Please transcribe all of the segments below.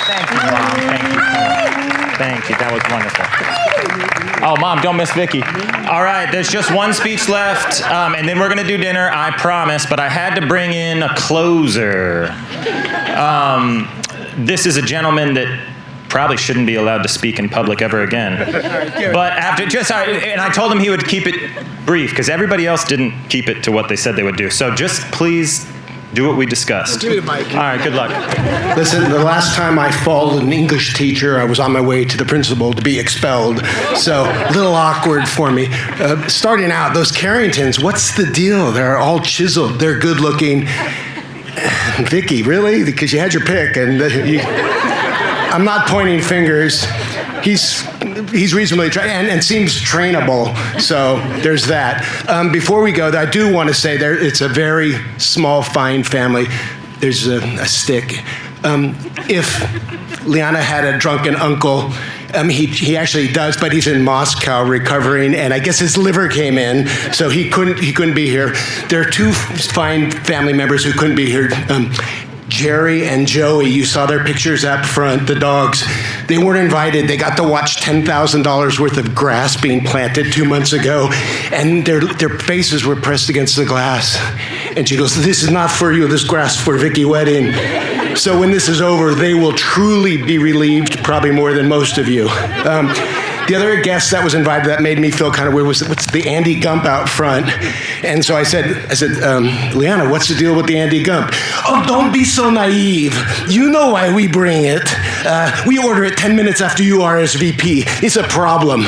Thank you, Mom. Thank you. Thank you. That was wonderful. Oh, Mom, don't miss Vickie. All right, there's just one speech left, and then we're going to do dinner, I promise, but I had to bring in a closer. This is a gentleman that probably shouldn't be allowed to speak in public ever again. But and I told him he would keep it brief, because everybody else didn't keep it to what they said they would do. So just please do what we discussed. Give me the mic. All right, good luck. Listen, the last time I followed an English teacher, I was on my way to the principal to be expelled. So, a little awkward for me. Starting out, those Carringtons, what's the deal? They're all chiseled. They're good looking. Vickie, really? Because you had your pick. And I'm not pointing fingers. He's reasonably and seems trainable, so there's that. Before we go, I do want to say it's a very small, fine family. There's a stick. If Liana had a drunken uncle, he actually does, but he's in Moscow recovering, and I guess his liver came in, so he couldn't be here. There are two fine family members who couldn't be here. Jerry and Joey, you saw their pictures up front, the dogs. They weren't invited. They got to watch $10,000 worth of grass being planted 2 months ago, and their faces were pressed against the glass. And she goes, "This is not for you, this grass for Vickie Wedding." So when this is over, they will truly be relieved, probably more than most of you. The other guest that was invited that made me feel kind of weird was the Andy Gump out front. And so I said, Liana, what's the deal with the Andy Gump? Oh, don't be so naive. You know why we bring it. We order it 10 minutes after you RSVP. It's a problem.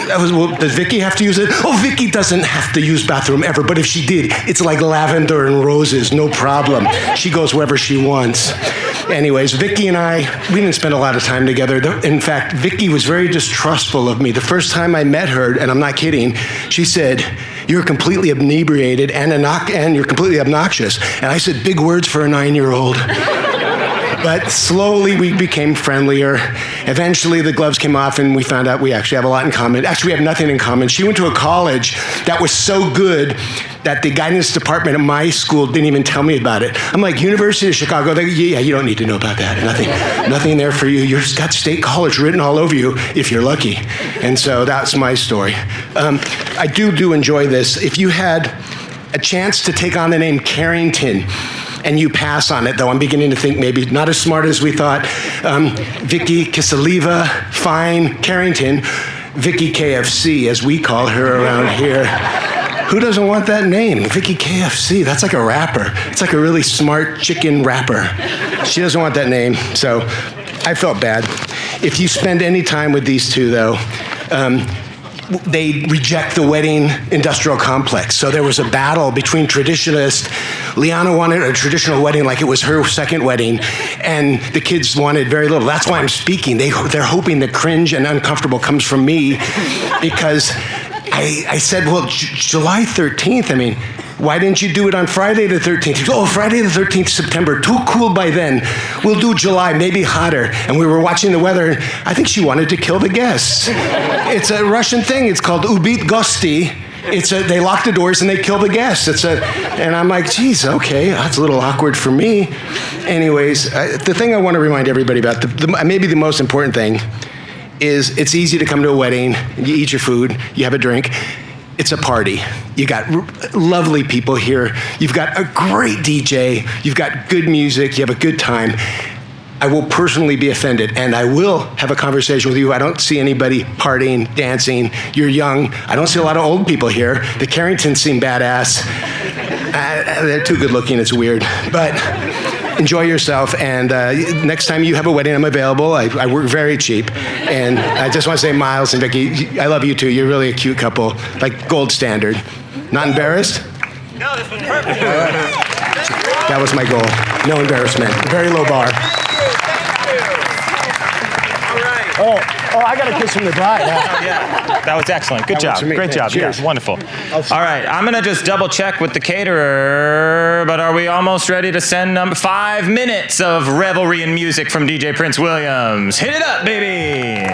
Well, does Vickie have to use it? Oh, Vickie doesn't have to use bathroom ever, but if she did, it's like lavender and roses, no problem. She goes wherever she wants. Anyways, Vickie and we didn't spend a lot of time together. In fact, Vickie was very distrustful of me. The first time I met her, and I'm not kidding, she said, "You're completely inebriated and you're completely obnoxious." And I said, big words for a 9-year-old. But slowly we became friendlier. Eventually the gloves came off and we found out we actually have a lot in common. Actually, we have nothing in common. She went to a college that was so good that the guidance department at my school didn't even tell me about it. I'm like, University of Chicago, yeah, you don't need to know about that. Nothing there for you. You've got State College written all over you if you're lucky. And so that's my story. I do enjoy this. If you had a chance to take on the name Carrington, and you pass on it, though I'm beginning to think maybe not as smart as we thought. Vickie Kiseliva, fine, Carrington, Vickie KFC, as we call her around here. Who doesn't want that name? Vickie KFC, that's like a rapper. It's like a really smart chicken rapper. She doesn't want that name, so I felt bad. If you spend any time with these two, though, they reject the wedding industrial complex. So there was a battle between traditionalists. Liana wanted a traditional wedding like it was her second wedding, and the kids wanted very little. That's why I'm speaking. They're hoping the cringe and uncomfortable comes from me, because I said, well, July 13th, why didn't you do it on Friday the 13th? He goes, oh, Friday the 13th, September, too cool by then. We'll do July, maybe hotter. And we were watching the weather. I think she wanted to kill the guests. It's a Russian thing. It's called ubit gosti. They lock the doors and they kill the guests. And I'm like, geez, okay, that's a little awkward for me. Anyways, the thing I want to remind everybody about, maybe the most important thing, is it's easy to come to a wedding, you eat your food, you have a drink. It's a party. You got lovely people here. You've got a great DJ. You've got good music. You have a good time. I will personally be offended, and I will have a conversation with you. I don't see anybody partying, dancing. You're young. I don't see a lot of old people here. The Carringtons seem badass. They're too good looking. It's weird. But enjoy yourself, and next time you have a wedding, I'm available. I work very cheap, and I just want to say, Miles and Vickie, I love you too. You're really a cute couple, like gold standard. Not embarrassed? No, this was perfect. That was my goal. No embarrassment. Very low bar. Oh, I got a kiss from the bride. Yeah, that was excellent. Good job. Great job. Cheers. Yeah, wonderful. All right, I'm going to just double check with the caterer, but are we almost ready to send 5 minutes of revelry and music from DJ Prince Williams? Hit it up, baby.